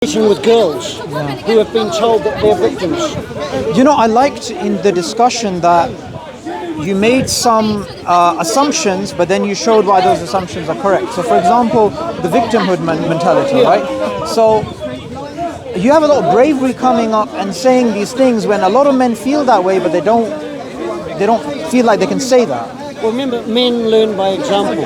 With girls who have been told that they're victims. You know, I liked in the discussion that you made some assumptions, but then you showed why those assumptions are correct. So, for example, the victimhood mentality, right? So, you have a lot of bravery coming up and saying these things when a lot of men feel that way, but they don't feel like they can say that. Well, remember, men learn by example,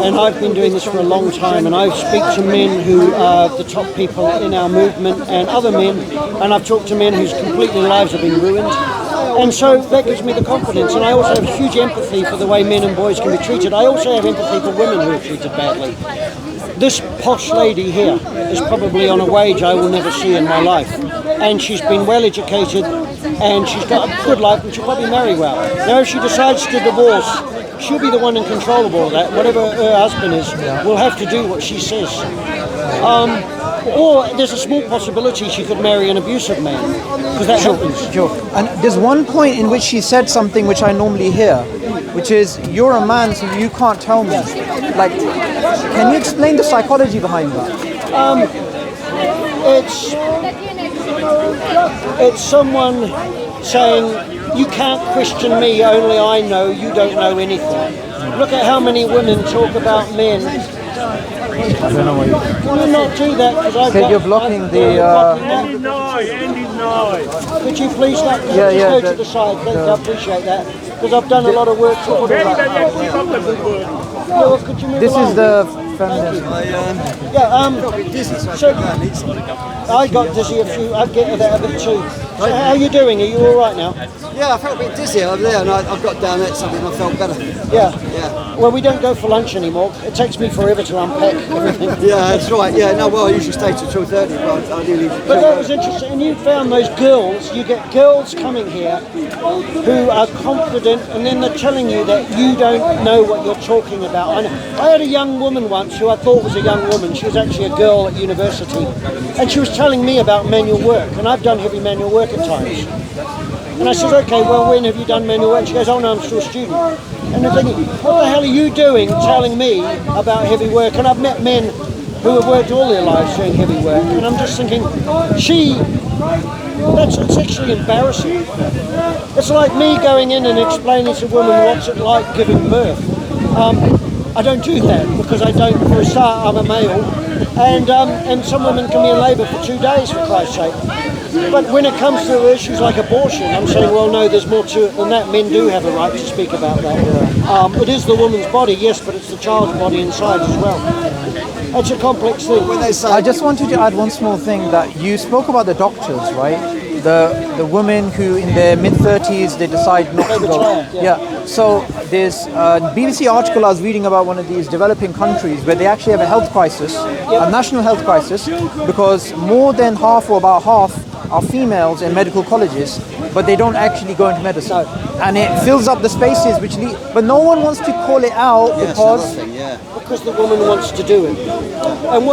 and I've been doing this for a long time, and I speak to men who are the top people in our movement and other men, and I've talked to men whose completely lives have been ruined, and so that gives me the confidence, and I also have huge empathy for the way men and boys can be treated. I also have empathy for women who are treated badly. This posh lady here is probably on a wage I will never see in my life, and she's been well educated, and she's got a good life, and she'll probably marry well. Now, if she decides to divorce, she'll be the one in control of all that. Whatever her husband is, will have to do what she says. Or there's a small possibility she could marry an abusive man, because that happens. Sure. And there's one point in which she said something which I normally hear, which is, you're a man, so you can't tell me. Like, can you explain the psychology behind that? It's someone saying, you can't question me, only I know, you don't know anything. Look at how many women talk about men. I don't know why you... Can you not do that? Because I've you're blocking the... Could you please not go to the side? Thank you, I appreciate that. Because I've done a lot of work to put all that. Could you move This along? is the feminist... So I got dizzy I get that a bit too. So how are you doing? Are you all right now? Yeah, I felt a bit dizzy over there, and I've got down there something and I felt better. Yeah. Well, we don't go for lunch anymore. It takes me forever to unpack everything. Yeah, that's right. Yeah, no, well, I usually stay till 2:30, but I do leave. But that was interesting. And you found those girls. You get girls coming here who are confident, and then they're telling you that you don't know what you're talking about. I had a young woman once who I thought was a young woman. She was actually a girl at university, and she was telling me about manual work, and I've done heavy manual work at times. And I said, okay, well, when have you done manual work? She goes, oh no, I'm still a student. And I'm thinking, what the hell are you doing telling me about heavy work? And I've met men who have worked all their lives doing heavy work, and I'm just thinking, it's actually embarrassing. It's like me going in and explaining to a woman what's it like giving birth. I don't do that because I don't, for a start, I'm a male, and some women can be in labour for 2 days, for Christ's sake. But when it comes to issues like abortion, I'm saying, well, no, there's more to it than that. Men do have a right to speak about that. It is the woman's body, yes, but it's the child's body inside as well. It's a complex thing. I just wanted to add one small thing, that you spoke about the doctors, right? The women who in their mid-30s, they decide not to go. So there's a BBC article I was reading about one of these developing countries where they actually have a health crisis, a national health crisis, because more than half or about half are females in medical colleges, but they don't actually go into medicine. And it fills up the spaces which lead, but no one wants to call it out because the woman wants to do it. And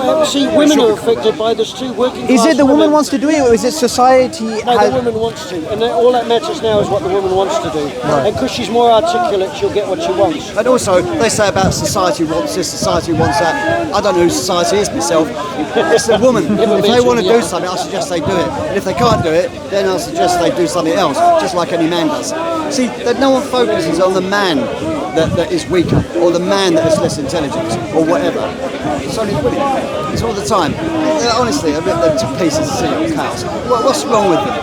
women are affected by this too. Working class Is it the woman wants to do it, or is it society? No, the woman wants to, and all that matters now is what the woman wants to do. Right. And because she's more articulate, she'll get what she wants. And also, they say about society wants this, society wants that. I don't know who society is myself. It's the woman. If they want to do something, I suggest they do it. And if they can't do it, then I suggest they do something else, just like any man does. See, that no one focuses on the man that is weaker, or the man that has less intelligence, or whatever. It's only women. It's all the time. Honestly, I rip them to pieces to see little cows. What's wrong with them?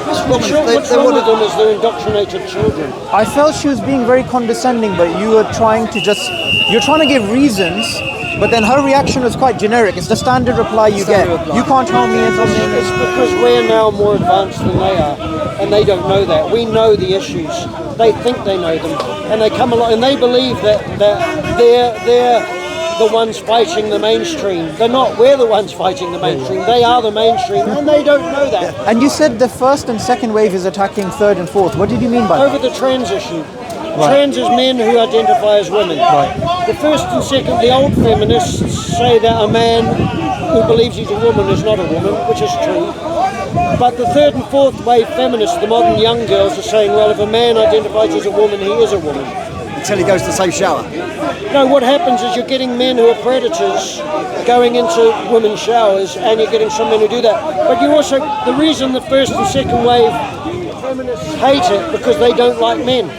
What's wrong with them? What's wrong with them is they're indoctrinated children. I felt she was being very condescending, but you're trying to give reasons, but then her reaction was quite generic. It's the standard reply you get. You can't tell me anything. It's because we're now more advanced than they are, and they don't know that. We know the issues. They think they know them, and they come along and they believe that they're the ones fighting the mainstream. They're not. We're the ones fighting the mainstream. They are the mainstream, and they don't know that. And you said the first and second wave is attacking third and fourth. What did you mean by that? Over the trans issue. Trans is men who identify as women. The first and second, the old feminists say that a man who believes he's a woman is not a woman, which is true. But the third and fourth wave feminists, the modern young girls, are saying, well, if a man identifies as a woman, he is a woman. until he goes to the safe shower. No, what happens is you're getting men who are predators going into women's showers, and you're getting some men who do that. But you also, the reason the first and second wave feminists hate it because they don't like men.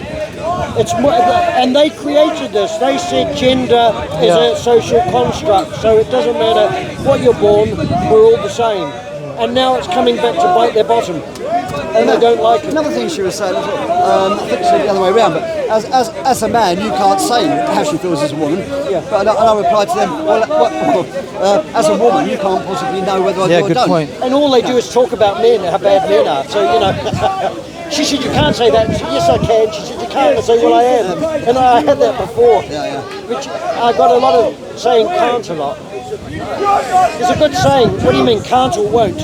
It's more, and they created this. They said gender is a social construct, so it doesn't matter what you're born, we're all the same. And now it's coming back to bite their bottom, and they don't like it. Another thing she was saying, I think she said the other way around, but as a man, you can't say how she feels as a woman. Yeah. But I replied to them, as a woman, you can't possibly know whether I do or good don't. point. And all they do is talk about men, how bad men are. So, you know, she said, you can't say that. I said, yes, I can. She said, you can't. I said, well, I am. And I had that before. Which I got a lot of saying can't a lot. It's a good saying. What do you mean, can't or won't?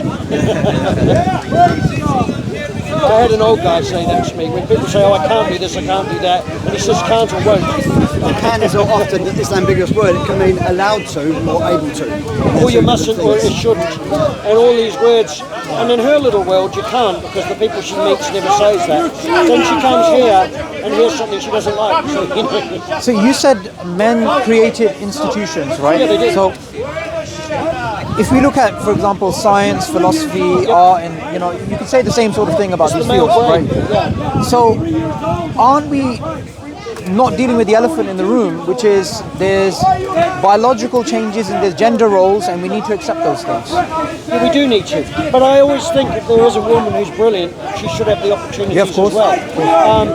I had an old guy say that to me. When people say, oh, I can't do this, I can't do that, and he says can't or won't. Can is often this ambiguous word. It can mean allowed to or able to. Or you mustn't or it shouldn't. And all these words. And in her little world, you can't, because the people she meets never says that. Then she comes here and hears something she doesn't like. So, you know. So you said men created institutions, right? Yeah, they did. So if we look at, for example, science, philosophy, art, and you know, you could say the same sort of thing about these the male fields, right? brain, yeah. So aren't we not dealing with the elephant in the room, which is there's biological changes and there's gender roles, and we need to accept those things? Yeah, we do need to. But I always think if there is a woman who's brilliant, she should have the opportunities of course. as well.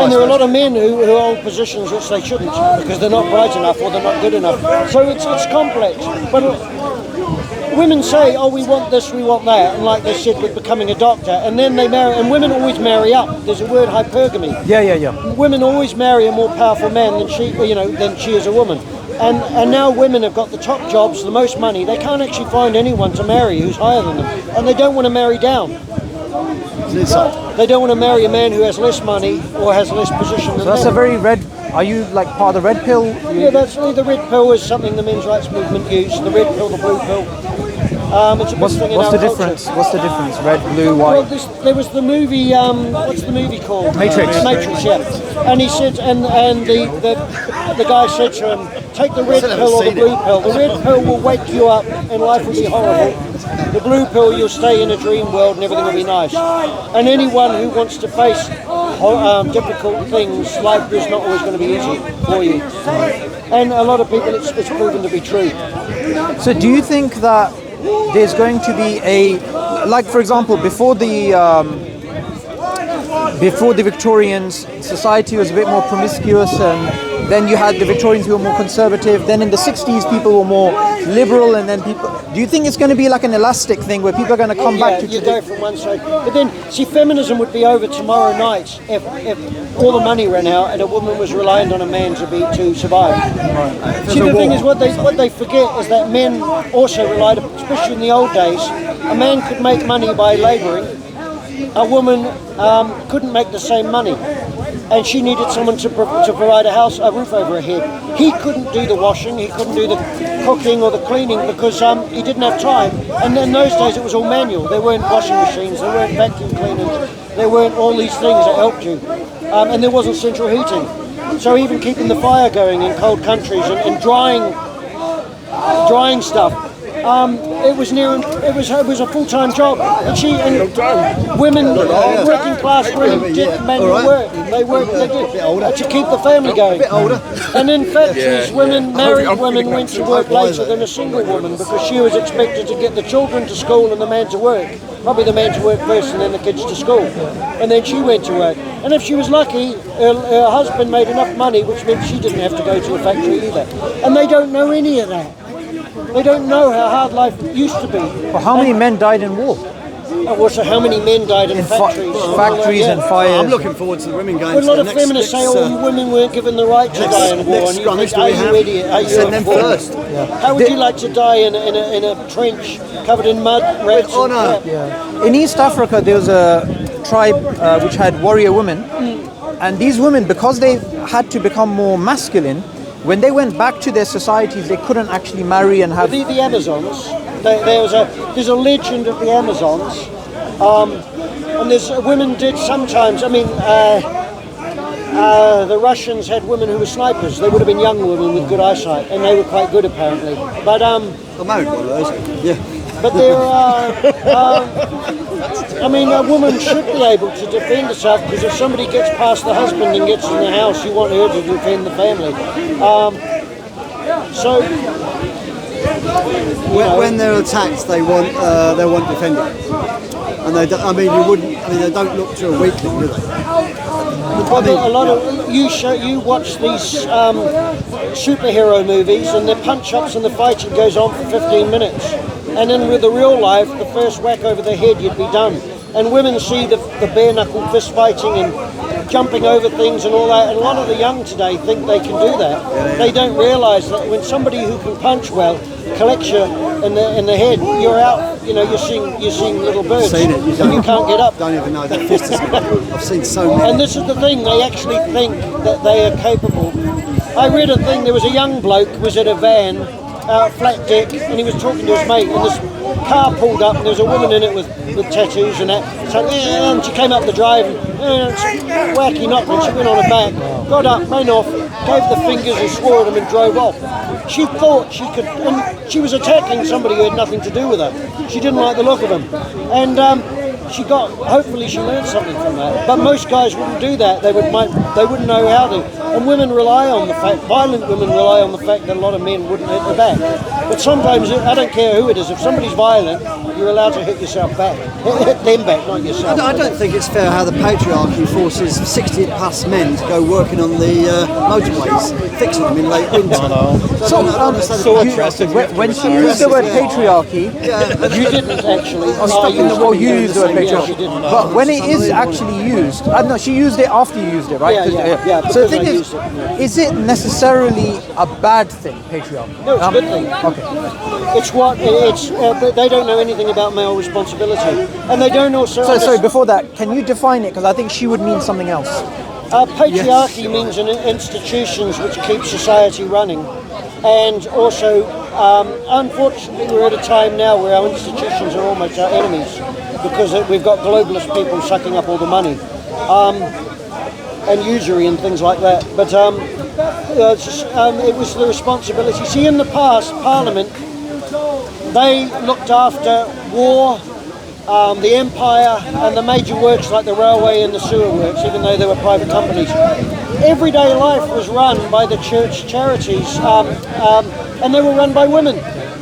And there are a lot of men who hold positions which they shouldn't, because they're not bright enough or they're not good enough. So it's complex. But women say, oh, we want this, we want that, and like they said with becoming a doctor, and then they marry, and women always marry up. There's a word, hypergamy. Yeah. Women always marry a more powerful man than she is a woman. And now women have got the top jobs, the most money. They can't actually find anyone to marry who's higher than them, and they don't want to marry down. They don't want to marry a man who has less money or has less position than So that's them. a very red. Are you like part of the red pill? Yeah, that's the red pill is something the men's rights movement used. The red pill, the blue pill. It's a big thing in What's our the culture. difference? What's the difference? Red, blue, Well, white. there was the movie. What's the movie called? Matrix. Matrix, yeah. And he said, and the guy said to him, take the red pill or the blue pill. The red pill will wake you up and life will be horrible. The blue pill, you'll stay in a dream world and everything will be nice. And anyone who wants to face difficult things, life is not always going to be easy for you. And a lot of people, it's proven to be true. So do you think that there's going to be like for example, before the Victorians, society was a bit more promiscuous, and then you had the Victorians who were more conservative. Then in the 60s, people were more liberal, and then people. Do you think it's going to be like an elastic thing where people are going to come back to? You go from one side, but then see, feminism would be over tomorrow night if all the money ran out and a woman was reliant on a man to survive. Right. See, the thing is, what they forget is that men also relied, especially in the old days, a man could make money by labouring. A woman couldn't make the same money, and she needed someone to provide a roof over her head. He couldn't do the washing, he couldn't do the cooking or the cleaning because he didn't have time. And in those days it was all manual. There weren't washing machines, there weren't vacuum cleaners, there weren't all these things that helped you, and there wasn't central heating. So even keeping the fire going in cold countries and drying stuff. It was a full-time job, and women, working class women, did manual work. They did to keep the family going. And in factories, married women went to work later than a single woman because she was expected to get the children to school and the man to work. Probably the man to work first and then the kids to school, and then she went to work. And if she was lucky, her husband made enough money, which meant she didn't have to go to a factory either. And they don't know any of that. They don't know how hard life used to be. Well, how many men died in war? So how many men died in factories? Factories and fires. I'm looking forward to the women going Well, a to lot the of next, feminists say, oh, women weren't given the right to die in war. And you think, are you idiot? Are you Send them first. How would you like to die in a trench covered in mud, rats and crap? Yeah. In East Africa, there was a tribe which had warrior women. And these women, because they had to become more masculine, when they went back to their societies, they couldn't actually marry and have... The Amazons, there's a legend of the Amazons, and women did sometimes, the Russians had women who were snipers. They would have been young women with good eyesight, and they were quite good apparently. But I married one of those. Yeah. but there are, I mean, a woman should be able to defend herself, because if somebody gets past the husband and gets in the house, you want her to defend the family. So when they're attacked, they want defending, and they don't, I mean, they don't look to a weakling, do they? a lot of you watch these superhero movies, and the punch-ups and the fighting goes on for 15 minutes, and then with the real life, the first whack over the head, you'd be done. And women see the bare-knuckle fist fighting and jumping over things and all that, and a lot of the young today think they can do that. They don't realise that when somebody who can punch well collects you in the head, you're out. You know, you're seeing little birds, Seen it. and you can't get up. Don't even know that fist is. I've seen so many. And this is the thing, they actually think that they are capable. I read a thing, there was a young bloke was at a van, flat deck, and he was talking to his mate, and this car pulled up, and there was a woman in it with tattoos and that. So, and she came up the drive, and wacky knocked, and she went on her back, got up, ran off, gave the fingers and swore at him and drove off. She thought she could, and she was attacking somebody who had nothing to do with her. She didn't like the look of him. And hopefully she learned something from that. But most guys wouldn't do that. They wouldn't know how to. And women rely on the fact, violent women rely on the fact that a lot of men wouldn't hit their back. But sometimes, I don't care who it is, if somebody's violent, you're allowed to hit yourself back. Hit them back, not yourself. I don't think it's fair how the patriarchy forces 60-plus men to go working on the motorways, fixing them in late winter. When she used the word patriarchy, you didn't actually. You used the word patriarchy. But when it is actually used, no, she used it after you used it, right? Yeah. So the thing is it necessarily a bad thing, patriarchy? No, it's a good thing. Okay. They don't know anything about male responsibility, and they don't also. Sorry, before that, can you define it? Because I think she would mean something else. Patriarchy means institutions which keep society running, and also, unfortunately, we're at a time now where our institutions are almost our enemies, because we've got globalist people sucking up all the money, and usury and things like that. But it was the responsibility. See, in the past, Parliament, they looked after war, the empire, and the major works like the railway and the sewer works, even though they were private companies. Everyday life was run by the church charities, and they were run by women.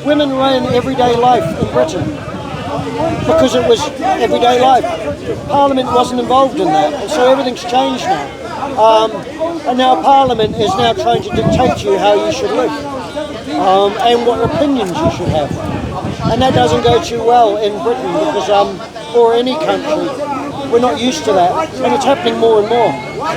Women ran everyday life in Britain because it was everyday life. Parliament wasn't involved in that, and so everything's changed now. And now Parliament is now trying to dictate to you how you should live, and what opinions you should have. And that doesn't go too well in Britain because, or any country, we're not used to that. And it's happening more and more.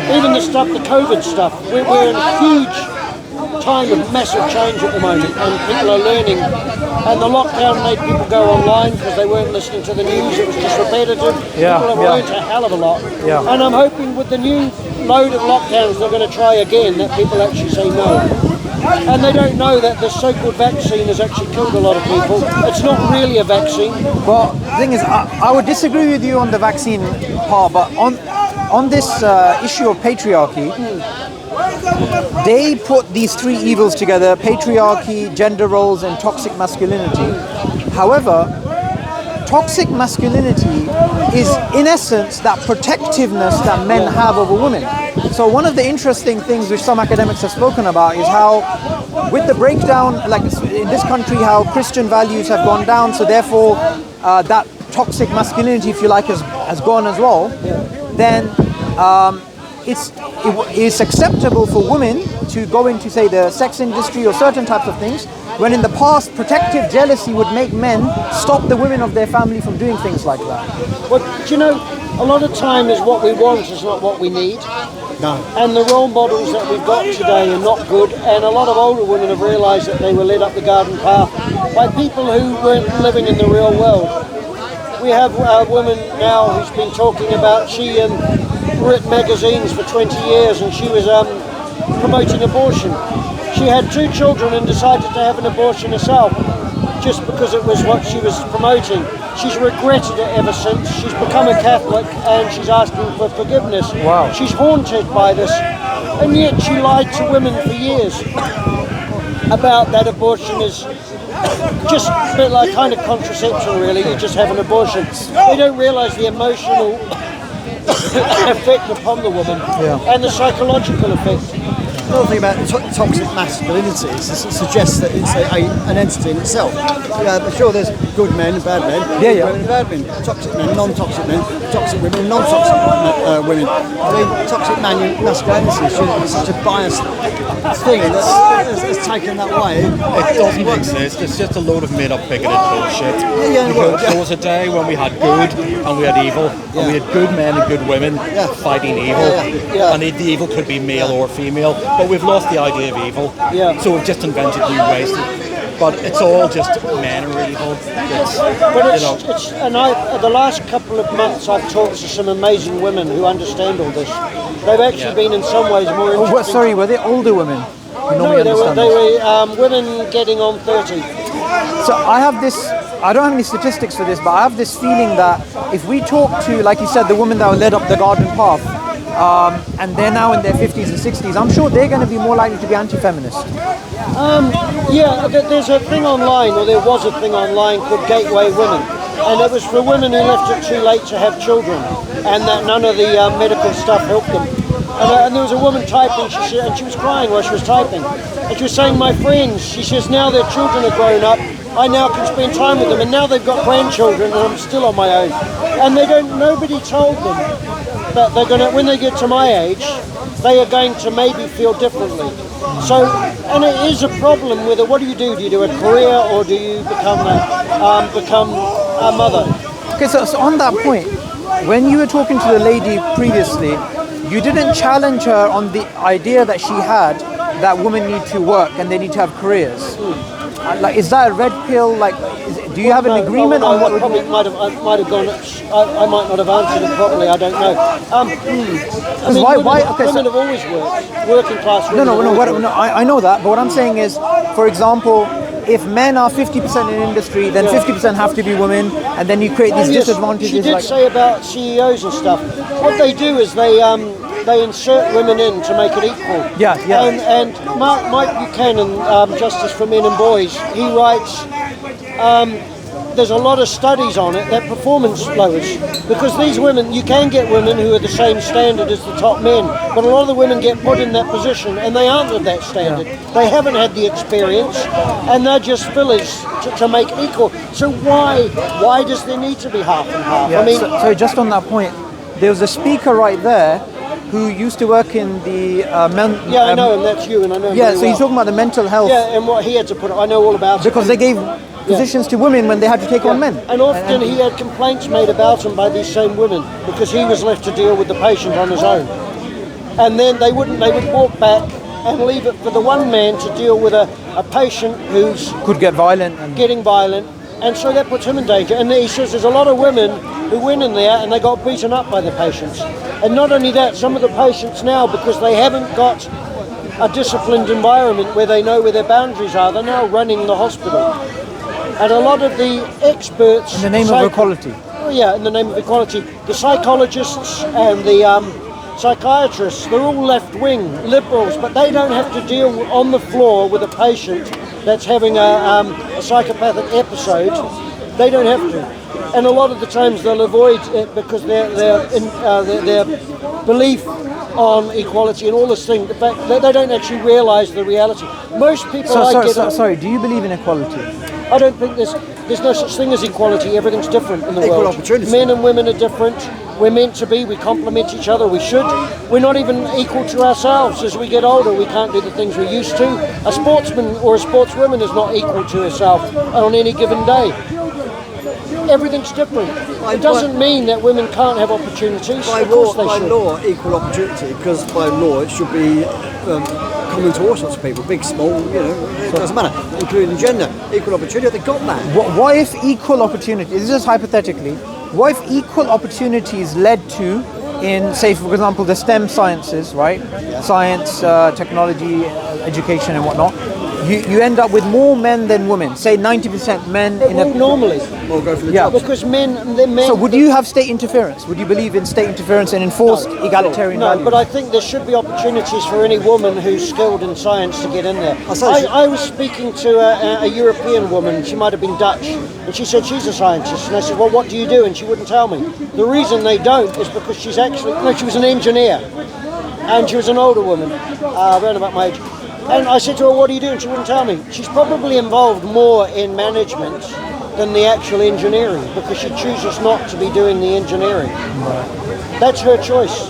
Even the COVID stuff, we're in a huge time of massive change at the moment, and people are learning. And the lockdown made people go online because they weren't listening to the news. It was just repetitive. People have learned a hell of a lot. Yeah. And I'm hoping with the new load of lockdowns they're going to try again, that people actually say no. And they don't know that the so-called vaccine has actually killed a lot of people. It's not really a vaccine. Well, the thing is, I would disagree with you on the vaccine part, but on this issue of patriarchy, they put these three evils together: patriarchy, gender roles, and toxic masculinity. However, toxic masculinity is, in essence, that protectiveness that men have over women. So one of the interesting things which some academics have spoken about is how, with the breakdown, like in this country, how Christian values have gone down, so therefore that toxic masculinity, if you like, has gone as well, then it's acceptable for women to go into, say, the sex industry or certain types of things, when in the past protective jealousy would make men stop the women of their family from doing things like that. Well, do you know, a lot of time is what we want is not what we need. No. And the role models that we've got today are not good, and a lot of older women have realised that they were led up the garden path by people who weren't living in the real world. We have a woman now who's been talking about, she written magazines for 20 years, and she was promoting abortion. She had 2 children and decided to have an abortion herself just because it was what she was promoting. She's regretted it ever since. She's become a Catholic and she's asking for forgiveness. Wow. She's haunted by this. And yet she lied to women for years about that abortion is just a bit like kind of contraception, really. You just have an abortion. They don't realise the emotional effect upon the woman and the psychological effect. Another thing about toxic masculinity is it suggests that it's an entity in itself. But sure, there's good men and bad men, good women and bad men, toxic men, non-toxic men, toxic women, non-toxic women. I mean, toxic masculinity is such a biased thing that's taken that way. It doesn't exist. It's just a load of made-up bigoted bullshit. There was a day when we had good and we had evil, and we had good men and good women fighting evil, and the evil could be male or female. But we've lost the idea of evil, so we've just invented new ways. But it's all just men are evil. The last couple of months I've talked to some amazing women who understand all this. They've actually been in some ways more interesting. Sorry, were they older women? No, they were women getting on 30. So I have this, I don't have any statistics for this, but I have this feeling that if we talk to, like you said, the women that were led up the garden path, and they're now in their 50s and 60s, I'm sure they're going to be more likely to be anti-feminist. There's a thing online, or there was a thing online called Gateway Women, and it was for women who left it too late to have children, and that none of the medical stuff helped them. And there was a woman typing, and she was crying while she was typing, and she was saying, my friends, she says, now their children are grown up, I now can spend time with them, and now they've got grandchildren, and I'm still on my own. And nobody told them that they're going to, when they get to my age, they are going to maybe feel differently. So, and it is a problem with it. What do? Do you do a career, or do you become a mother? Okay, so on that point, when you were talking to the lady previously, you didn't challenge her on the idea that she had that women need to work and they need to have careers. Like, is that a red pill? Like, do you have an agreement on what? I might have gone. I might not have answered it properly. I don't know. Women have always worked. Working class women. I know that. But what I'm saying is, for example, if men are 50% in industry, then 50% have to be women, and then you create these disadvantages. She did say about CEOs and stuff. What they do is they insert women in to make it equal. And Mike Buchanan, Justice for Men and Boys, he writes, there's a lot of studies on it that performance lowers, because these women, you can get women who are the same standard as the top men, but a lot of the women get put in that position and they aren't of that standard. They haven't had the experience, and they're just fillers to make it equal. So why does there need to be half and half? I mean, so just on that point, there was a speaker right there who used to work in the I know him, that's you, and I know him so well. he's talking about the mental health. Yeah, and what he had to put, I know all about it. Because they gave positions to women when they had to take on men. And often he had complaints made about him by these same women, because he was left to deal with the patient on his own. And then they would walk back and leave it for the one man to deal with a patient who's could get violent and getting violent, and so that puts him in danger. And he says there's a lot of women who went in there and they got beaten up by the patients. And not only that, some of the patients now, because they haven't got a disciplined environment where they know where their boundaries are, they're now running the hospital. And a lot of the experts... In the name of equality. Oh yeah, in the name of equality. The psychologists and the psychiatrists, they're all left-wing liberals, but they don't have to deal on the floor with a patient that's having a psychopathic episode. They don't have to. And a lot of the times they'll avoid it because their belief on equality and all this thing, the fact that they don't actually realise the reality. Most people Sorry, do you believe in equality? I don't think there's no such thing as equality. Everything's different in the world. Equal opportunity. Men and women are different. We're meant to be. We complement each other. We should. We're not even equal to ourselves. As we get older, we can't do the things we used to. A sportsman or a sportswoman is not equal to herself on any given day. Everything's different. It doesn't mean that women can't have opportunities. Of course they should. By law, equal opportunity, because by law it should be common to all sorts of people, big, small, it doesn't matter, including gender. Equal opportunity, they got that. What if equal opportunity, this is hypothetically, what if equal opportunities led to, in, say, for example, the STEM sciences, right? Yeah. Science, technology, education and whatnot. you end up with more men than women. Say 90% men in a normally. Or go for the Yeah. jobs. Because men. So would you have state interference? Would you believe in state interference and enforced egalitarian No, values? but I think there should be opportunities for any woman who's skilled in science to get in there. I was speaking to a European woman, she might have been Dutch, and she said she's a scientist. And I said, well, what do you do? And she wouldn't tell me. The reason they don't is because she was an engineer, and she was an older woman, around about my age. And I said to her, what do you do? And she wouldn't tell me. She's probably involved more in management than the actual engineering, because she chooses not to be doing the engineering. That's her choice.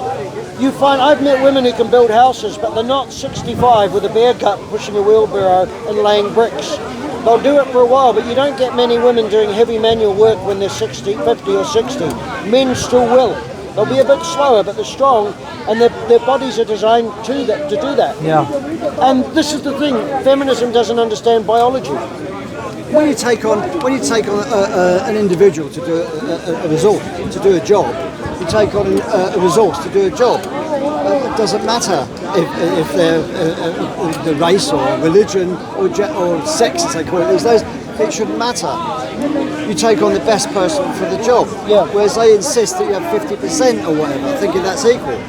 You find, I've met women who can build houses, but they're not 65 with a beer gut pushing a wheelbarrow and laying bricks. They'll do it for a while, but you don't get many women doing heavy manual work when they're 60, 50 or 60. Men still will. They'll be a bit slower, but they're strong, and their bodies are designed to do that. Yeah. And this is the thing, feminism doesn't understand biology. When you take on an individual to do a resource to do a job, you take on a resource to do a job. It doesn't matter if they're the race or religion or sex, as they call it these days. It shouldn't matter. You take on the best person for the job. Yeah. Whereas they insist that you have 50% or whatever, thinking that's equal.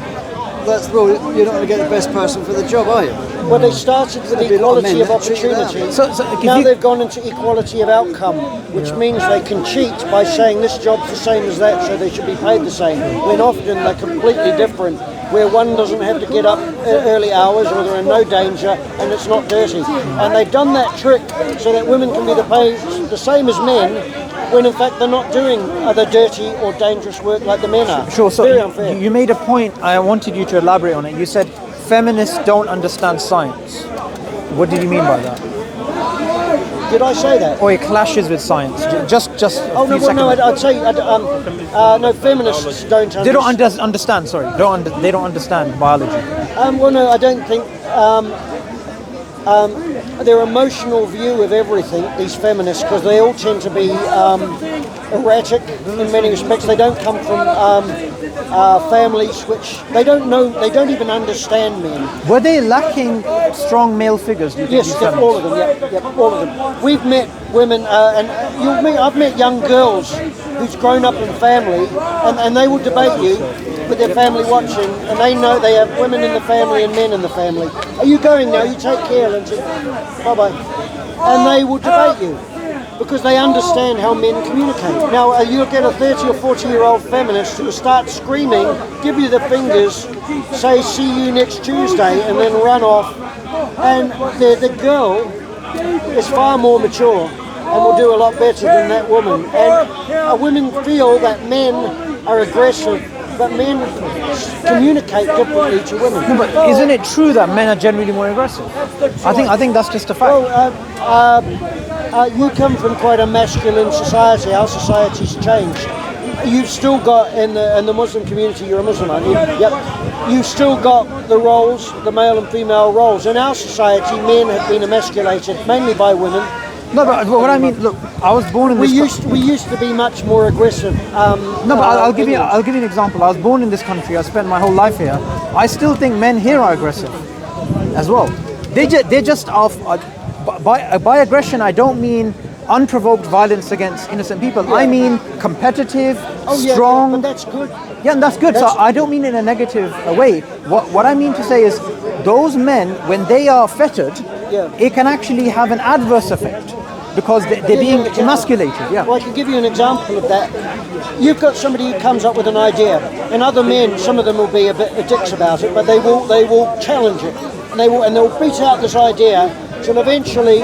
You're not going to get the best person for the job, are you? Well, they started with equality of opportunity. Now they've gone into equality of outcome, which means they can cheat by saying this job's the same as that, so they should be paid the same. When often they're completely different, where one doesn't have to get up early hours, or they're in no danger, and it's not dirty. And they've done that trick so that women can be paid the same as men, when in fact they're not doing other dirty or dangerous work like the men are. Sure. So very unfair. you made a point. I wanted you to elaborate on it. You said feminists don't understand science. What did you mean by that? Did I say that? Or it clashes with science? Just. Oh no, well, no. I'd say no. Feminists don't understand. They don't understand. Sorry, they don't understand biology. Well, no, I don't think. Their emotional view of everything, these feminists, because they all tend to be erratic in many respects. They don't come from families which they don't know. They don't even understand men. Were they lacking strong male figures? Do you think, Yes, all of them. Yeah, all of them. We've met women, and I've met young girls who's grown up in family, and they will debate you with their family watching, and they know they have women in the family and men in the family. Are you going now? You take care, Lindsay. Bye-bye. And they will debate you because they understand how men communicate. Now, you'll get a 30 or 40-year-old feminist who will start screaming, give you the fingers, say, see you next Tuesday, and then run off. And the girl is far more mature and will do a lot better than that woman. And women feel that men are aggressive, but men communicate differently to women. No, but isn't it true that men are generally more aggressive? I think that's just a fact. Well, you come from quite a masculine society. Our society's changed. You've still got in the Muslim community. You're a Muslim, aren't you? Yep. You've still got the roles, the male and female roles. In our society, men have been emasculated mainly by women. No, but what I mean, look, I was born in this. We used to be much more aggressive. No, but I'll give you an example. I was born in this country. I spent my whole life here. I still think men here are aggressive, as well. They're just off. By aggression, I don't mean unprovoked violence against innocent people. Yeah. I mean competitive, strong. Yeah, but that's good. Yeah, and that's good. So I don't mean in a negative way. What I mean to say is, those men, when they are fettered, it can actually have an adverse effect because they're being emasculated. Yeah. Well, I can give you an example of that. You've got somebody who comes up with an idea, and other men, some of them will be a bit dicks about it, but they will challenge it, and they'll beat out this idea. So eventually,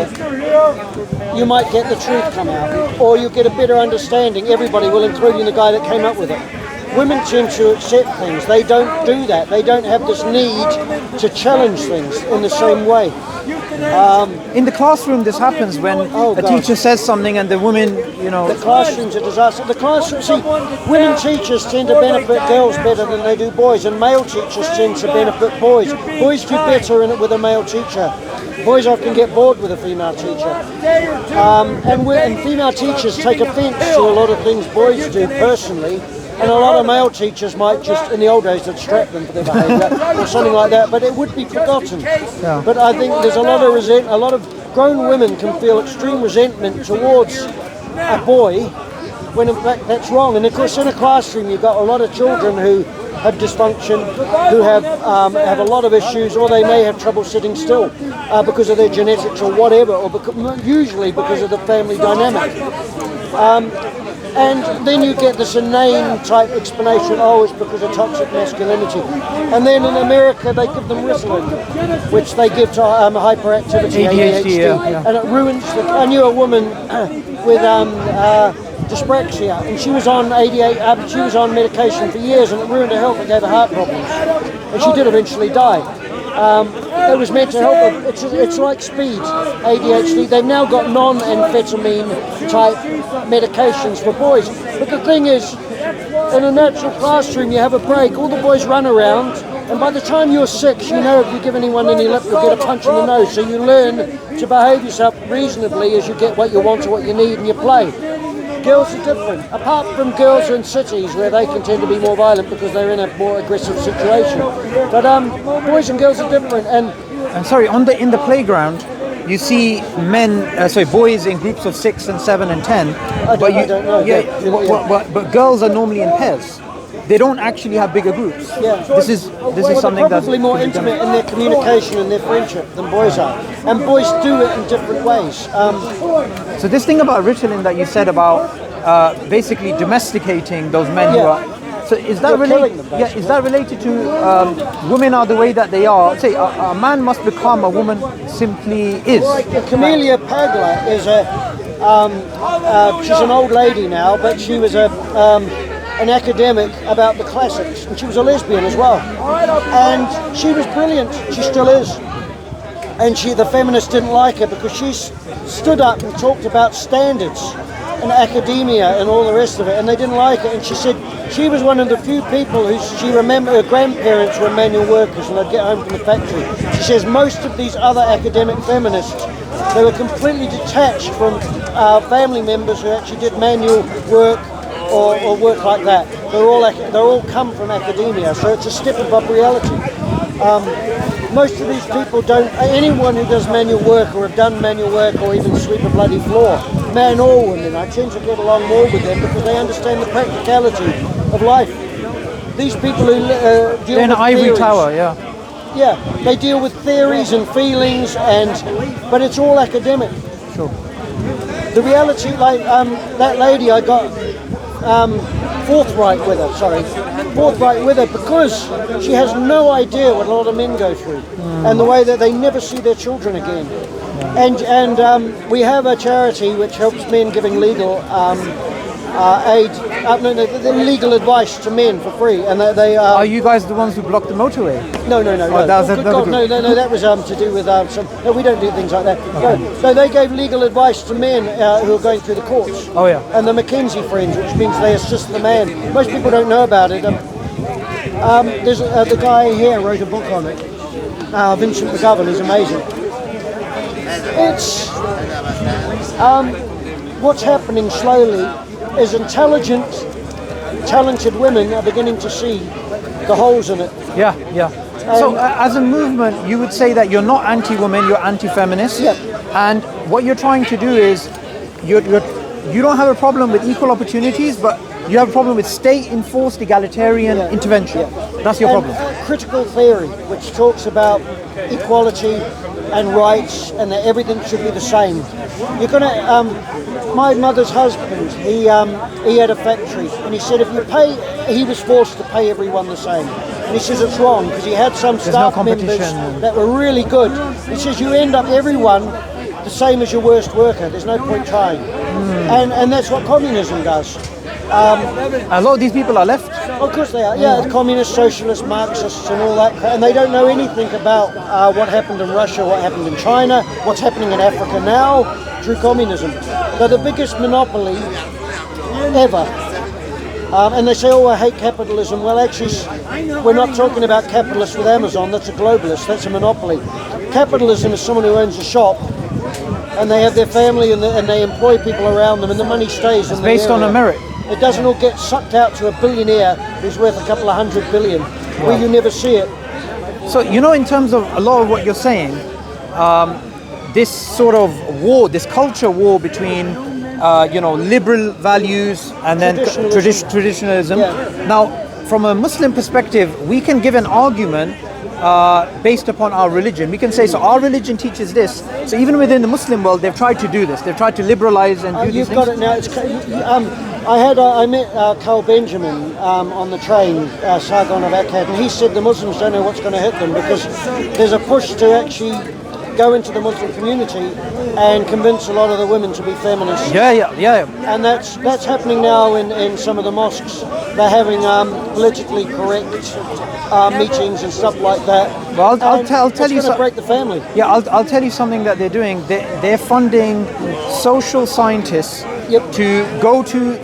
you might get the truth come out, or you get a better understanding. Everybody will, including the guy that came up with it. Women tend to accept things. They don't do that. They don't have this need to challenge things in the same way. In the classroom, this happens when a teacher says something and the woman, The classroom's a disaster. Women teachers tend to benefit girls better than they do boys, and male teachers tend to benefit boys. Boys do better in it with a male teacher. Boys often get bored with a female teacher. And female teachers take offence to a lot of things boys do personally. And a lot of male teachers might just, in the old days, they'd strap them for their behaviour or something like that, but it would be forgotten. Yeah. But I think there's a lot of grown women can feel extreme resentment towards a boy, when in fact that's wrong. And of course, in a classroom, you've got a lot of children who have dysfunction, who have a lot of issues, or they may have trouble sitting still because of their genetics or whatever, or usually because of the family dynamic. And then you get this inane type explanation, oh, it's because of toxic masculinity. And then in America, they give them Ritalin, which they give to hyperactivity, ADHD. And it ruins I knew a woman with dyspraxia, and she was on she was on medication for years, and it ruined her health. It gave her heart problems, and she did eventually die. It was meant to help her. It's like speed, ADHD. They've now got non-amphetamine type medications for boys. But the thing is, in a natural classroom, you have a break, all the boys run around, and by the time you're 6, you know if you give anyone any lip, you'll get a punch in the nose. So you learn to behave yourself reasonably as you get what you want or what you need, and you play. Girls are different, apart from girls in cities where they can tend to be more violent because they're in a more aggressive situation. But boys and girls are different. And sorry, in the playground, you see boys in groups of 6 and 7 and 10. I don't know. But girls are normally in pairs. They don't actually have bigger groups. Yeah. This is something that's probably more intimate in their communication and their friendship than boys are, and boys do it in different ways. So this thing about Ritalin that you said about basically domesticating those men who are. So is that related? Yeah, is that related to women are the way that they are? Say a man must become a woman simply is. Camelia Paglia is she's an old lady now, but she was an academic about the classics, and she was a lesbian as well. And she was brilliant. She still is. And the feminists didn't like her because she stood up and talked about standards and academia and all the rest of it, and they didn't like it. And she said she was one of the few people who she remembered her grandparents were manual workers, and they'd get home from the factory. She says most of these other academic feminists, they were completely detached from family members who actually did manual work or work like that. They're all come from academia, so it's a step above reality. Most of these people don't. Anyone who does manual work or have done manual work or even sweep a bloody floor, man or women, I tend to get along more with them because they understand the practicality of life. These people who deal in with an ivory theories, tower, yeah. Yeah, they deal with theories and feelings, but it's all academic. Sure. The reality, like that lady, I got forthright with her because she has no idea what a lot of men go through and the way that they never see their children again. And we have a charity which helps men giving legal aid, legal advice to men for free. And they are you guys the ones who blocked the motorway? No. Oh, that was no. That was to do with some. No, we don't do things like that. Okay. No, they gave legal advice to men who are going through the courts. Oh yeah. And the McKinsey Friends, which means they assist the man. Most people don't know about it. There's the guy here wrote a book on it. Vincent McGovern. He's amazing. It's what's happening slowly is intelligent, talented women are beginning to see the holes in it. Yeah. So as a movement, you would say that you're not anti-women, you're anti-feminist. Yeah. And what you're trying to do is, you don't have a problem with equal opportunities, but you have a problem with state-enforced egalitarian intervention. Yeah. That's your problem. Critical theory, which talks about equality and rights, and that everything should be the same. You're gonna. My mother's husband, he had a factory, and he said if you pay, he was forced to pay everyone the same. And he says it's wrong because he had some staff members that were really good. He says you end up everyone the same as your worst worker. There's no point trying. And that's what communism does. A lot of these people are left. Of course they are. Yeah, communists, socialists, Marxists, and all that, and they don't know anything about what happened in Russia, what happened in China, what's happening in Africa now through communism. They're the biggest monopoly ever. And they say, oh, I hate capitalism. Well, actually, we're not talking about capitalists with Amazon. That's a globalist. That's a monopoly. Capitalism is someone who owns a shop, and they have their family, and they employ people around them, and the money stays in the area. Based on a merit. It doesn't all get sucked out to a billionaire who's worth a couple of $100 billion, where you never see it. So, in terms of a lot of what you're saying, this sort of war, this culture war between liberal values and then traditionalism. Now, from a Muslim perspective, we can give an argument based upon our religion. We can say, so our religion teaches this. So even within the Muslim world, they've tried to do this. They've tried to liberalize and do these things. You've got it now. I met Carl Benjamin on the train, Sargon of Akkad, and he said the Muslims don't know what's going to hit them because there's a push to actually go into the Muslim community and convince a lot of the women to be feminists. Yeah. And that's happening now in some of the mosques. They're having politically correct meetings and stuff like that. Well, I'll tell you something. To break the family. Yeah, I'll tell you something that they're doing. They're funding social scientists to go to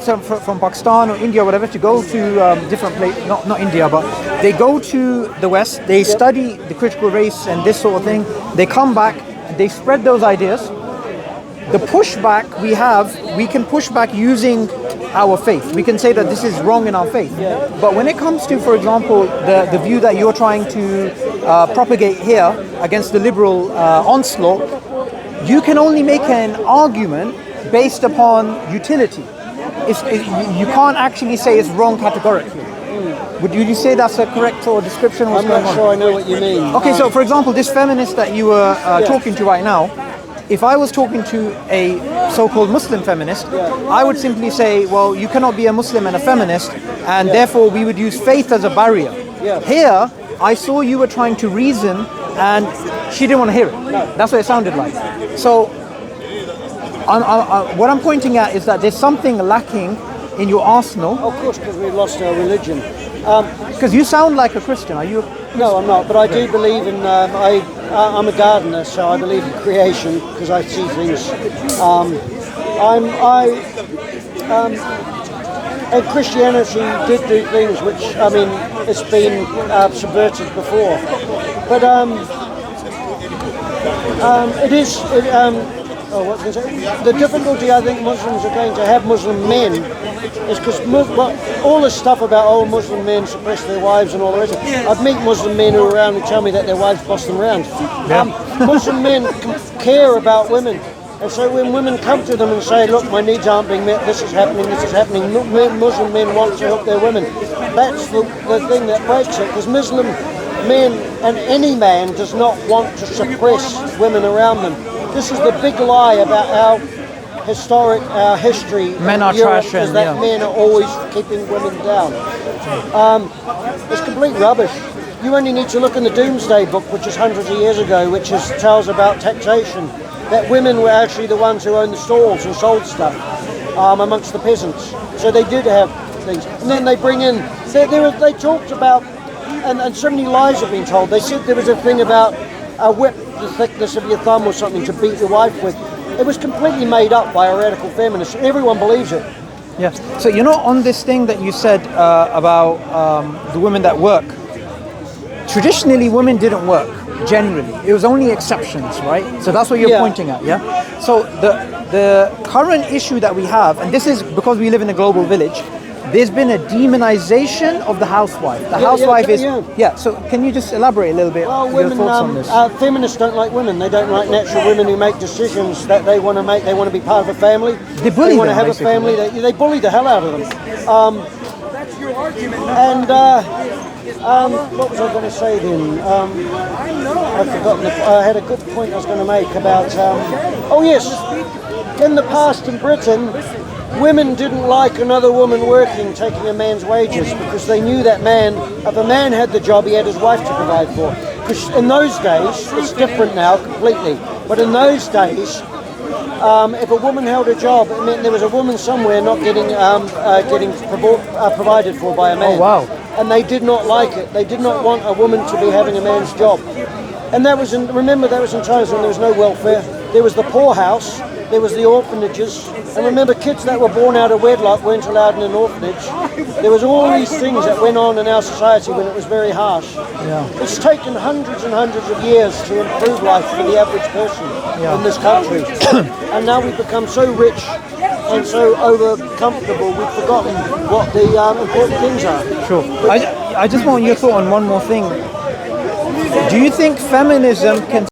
from Pakistan or India or whatever, to go to different places. Not India, but they go to the West. They study the critical race and this sort of thing. They come back. They spread those ideas. The pushback we can push back using our faith. We can say that this is wrong in our faith. But when it comes to, for example, the view that you're trying to propagate here against the liberal onslaught, you can only make an argument based upon utility. You can't actually say it's wrong categorically. Would you say that's a correct or description of what's going on? I'm not sure I know what you mean. Okay, so for example, this feminist that you were talking to right now, if I was talking to a so-called Muslim feminist, I would simply say, well, you cannot be a Muslim and a feminist, and therefore we would use faith as a barrier. Here, I saw you were trying to reason, and she didn't want to hear it. That's what it sounded like. So, what I'm pointing at is that there's something lacking in your arsenal. Of course, because we've lost our religion. Because you sound like a Christian. Are you? No, I'm not. But I do believe in. I'm a gardener, so I believe in creation because I see things. And Christianity did do things which, I mean, it's been subverted before. But it is. What can I say? The difficulty I think Muslims are going to have, Muslim men, is because all this stuff about Muslim men suppress their wives and all the rest of it. I've met Muslim men who are around who tell me that their wives boss them around. Muslim men care about women. And so when women come to them and say, look, my needs aren't being met, this is happening, Muslim men want to help their women. That's the thing that breaks it, because Muslim men and any man does not want to suppress women around them. This is the big lie about our history. Men are trash, is that men are always keeping women down. It's complete rubbish. You only need to look in the Doomsday Book, which is hundreds of years ago, which tells about taxation. That women were actually the ones who owned the stalls and sold stuff amongst the peasants. So they did have things. And then they bring in, they talked about, and so many lies have been told. They said there was a thing about a whip the thickness of your thumb or something to beat your wife with. It was completely made up by a radical feminist. Everyone believes it. Yes. So on this thing that you said about the women that work, traditionally women didn't work. Generally, it was only exceptions, right? So that's what you're pointing at, yeah? So the current issue that we have, and this is because we live in a global village, there's been a demonization of the housewife. The housewife is... Yeah, so can you just elaborate a little bit your thoughts on this? Feminists don't like women. They don't like natural women who make decisions that they want to make. They want to be part of a family. They bully They want them, to have basically. a family. They bully the hell out of them. That's your argument. And what was I going to say then? I've forgotten. I had a good point I was going to make about... oh yes, in the past in Britain, women didn't like another woman working, taking a man's wages, because they knew that if a man had the job, he had his wife to provide for. Because in those days, it's different now completely, but in those days, if a woman held a job, it meant there was a woman somewhere not getting provided for by a man. Oh, wow. And they did not like it. They did not want a woman to be having a man's job. And that was remember, that was in times when there was no welfare. There was the poorhouse, there was the orphanages, and remember, kids that were born out of wedlock weren't allowed in an orphanage. There was all these things that went on in our society when it was very harsh. It's taken hundreds and hundreds of years to improve life for the average person in this country. And now we've become so rich and so over-comfortable, we've forgotten what the important things are. Sure. I just want your thought on one more thing. Do you think feminism can